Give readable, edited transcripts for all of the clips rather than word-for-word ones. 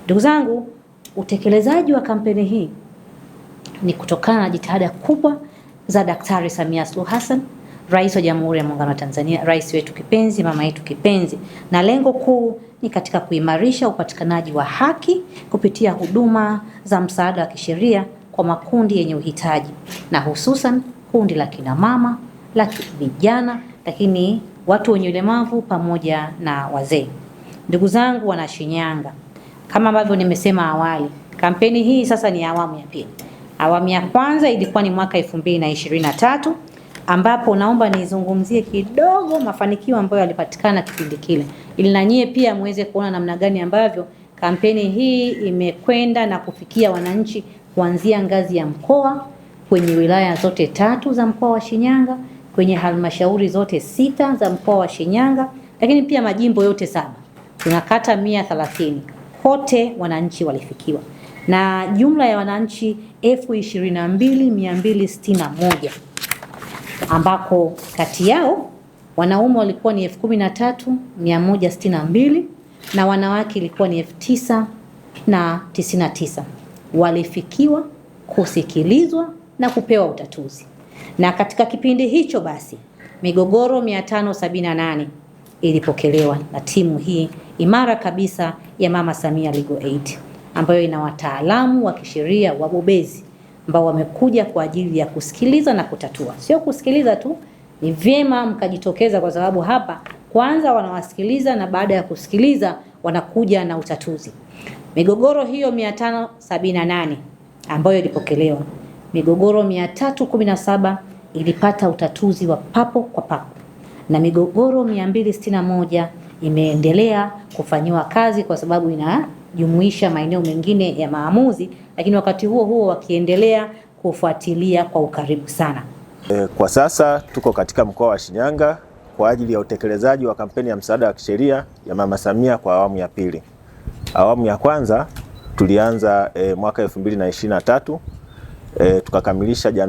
Ndugu zangu, utekelezaji wa kampeni hii ni kutokana na jitihada kubwa za Daktari Samia Suluhu Hassan, Rais wa Jamhuri ya Muungano wa Tanzania, rais wetu kipenzi, mama yetu kipenzi, na lengo kuu ni katika kuimarisha upatikanaji wa haki kupitia huduma za msaada wa kisheria kwa makundi yenye uhitaji, na hususan kundi la kina mama, la vijana, lakini watu wenye ulemavu pamoja na wazee. Ndugu zangu wana Shinyanga, kama ambavyo nimesema awali, kampeni hii sasa ni awamu ya pili. Awamu ya kwanza ilikuwa ni mwaka 2023 ambapo naomba nizungumzie kidogo mafanikio ambayo yalipatikana kipindi kile, ili na nyie pia muweze kuona namna gani ambavyo kampeni hii imekwenda na kufikia wananchi kuanzia ngazi ya mkoa, kwenye wilaya zote 3 za mkoa wa Shinyanga, kwenye halmashauri zote 6 za mkoa wa Shinyanga, lakini pia majimbo yote 7. Tuna kata 130. Kote wananchi walifikiwa. Na jumla ya wananchi 22,261 ambako kati yao wanaume walikuwa ni 13,162 na wanawake ilikuwa ni 9,099. Walifikiwa, kusikilizwa na kupewa utatuzi. Na katika kipindi hicho basi migogoro 578 ilipokelewa na timu hii imara kabisa ya Mama Samia Legal Aid, ambayo ina wataalamu wa kisheria wabobezi ambao wamekuja kwa ajili ya kusikiliza na kutatua. Sio kusikiliza tu, ni vyema mkajitokeza, kwa sababu hapa kwanza wanawasikiliza na baada ya kusikiliza wanakuja na utatuzi. Migogoro hiyo 578 ambayo ilipokelewa, migogoro 317 ilipata utatuzi wa papo kwa papo, na migogoro 261 imeendelea kufanyiwa kazi kwa sababu inajumuisha maeneo mengine ya maamuzi, lakini wakati huo huo wakiendelea kufuatilia kwa ukaribu sana. Kwa sasa tuko katika mkoa wa Shinyanga kwa ajili ya utekelezaji wa kampeni ya msaada wa kisheria ya Mama Samia kwa awamu ya pili. Awamu ya kwanza tulianza mwaka 2023, tukakamilisha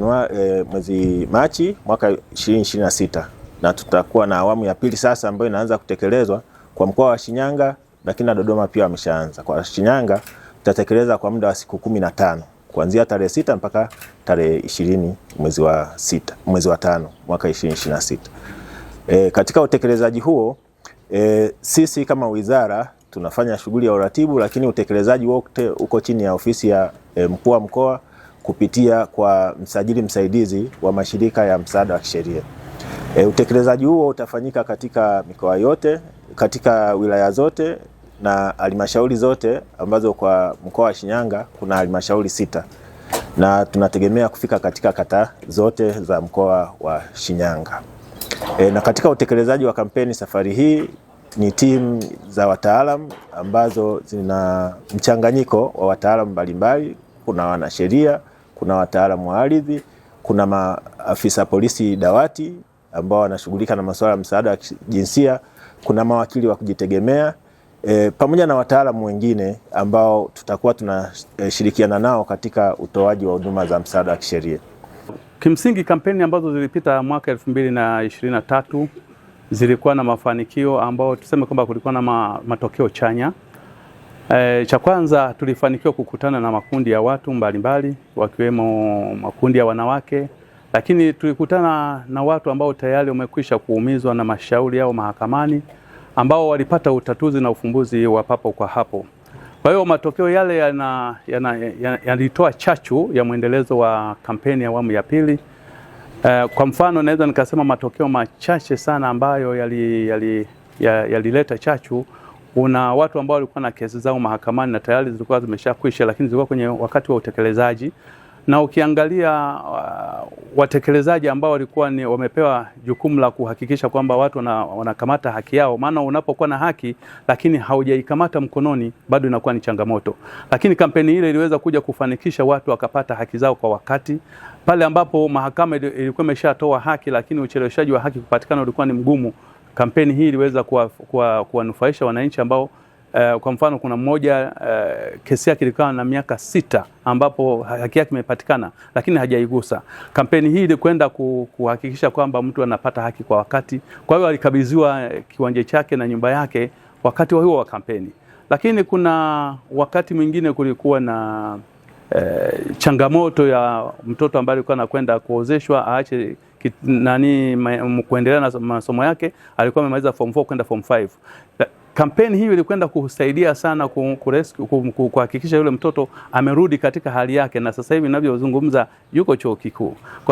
mwezi Machi mwaka 2026, na tutakuwa na awamu ya pili sasa ambayo inaanza kutekelezwa kwa mkoa wa Shinyanga, lakini na Dodoma pia wameshaanza. Kwa Shinyanga tutatekeleza kwa muda wa siku 15 kuanzia tarehe 6 mpaka tarehe 20 mwezi wa 5 mwaka 2026. Katika utekelezaji huo sisi kama wizara tunafanya shughuli ya uratibu, lakini utekelezaji wote uko chini ya ofisi ya mkuu wa mkoa kupitia kwa msajili msaidizi wa mashirika ya msaada wa kisheria. Utekelezaji huo utafanyika katika mikoa yote, katika wilaya zote na halmashauri zote, ambazo kwa mkoa wa Shinyanga kuna halmashauri 6, na tunategemea kufika katika kata zote za mkoa wa Shinyanga. Na katika utekelezaji wa kampeni safari hii ni timu za wataalamu ambazo zina mchanganyiko wa wataalamu mbalimbali. Kuna wanasheria, kuna wataalamu wa ardhi, kuna maafisa polisi dawati ambao wanashughulika na masuala ya msaada wa jinsia, kuna mawakili wa kujitegemea, pamoja na wataalamu wengine ambao tutakuwa tunashirikiana nao katika utoaji wa huduma za msaada wa kisheria. Kimsingi kampeni ambazo zilipita mwaka 2023 zilikuwa na mafanikio ambao tuseme kwamba kulikuwa na matokeo chanya. Cha kwanza tulifanikiwa kukutana na makundi ya watu mbalimbali wakiwemo makundi ya wanawake, lakini tulikutana na watu ambao tayari wamekwisha kuumizwa na mashauri yao mahakamani, ambao walipata utatuzi na ufumbuzi wa papo kwa hapo. Kwa hiyo matokeo yale yalitoa chachu ya mwendelezo wa kampeni ya awamu ya pili. Kwa mfano naweza nikasema matokeo machache sana ambayo yalileta chachu. Kuna watu ambao walikuwa na kesi zao mahakamani na tayari zilikuwa zimeshakwisha, lakini zilikuwa kwenye wakati wa utekelezaji. Na ukiangalia watekelezaji ambao walikuwa wamepewa jukumu la kuhakikisha kwamba watu wanakamata haki yao, maana unapokuwa na haki lakini haujaikamata mkononi bado inakuwa ni changamoto. Lakini kampeni ile iliweza kuja kufanikisha watu wakapata haki zao kwa wakati. Pale ambapo mahakama ilikuwa imeshatoa haki lakini ucheleweshaji wa haki kupatikana ulikuwa ni mgumu, kampeni hii iliweza kuwanufaisha wananchi ambao kwa mfano kuna mmoja kesi yake ilikuwa na miaka 6 ambapo haki yake imepatikana lakini hajaigusa. Kampeni hii ilikwenda kuhakikisha kwamba mtu anapata haki kwa wakati. Kwa hiyo alikabidhiwa kiwanja chake na nyumba yake wakati huo wa kampeni. Lakini kuna wakati mwingine kulikuwa na changamoto ya mtoto ambaye alikuwa anakwenda kuozeshwa aache kuendelea na masomo yake, alikuwa amemaliza form 4 kwenda form 5. Kampeni hii ilikwenda kusaidia sana kuhakikisha yule mtoto amerudi katika hali yake, na sasa hivi ninavyozungumza yuko chuo kikuu.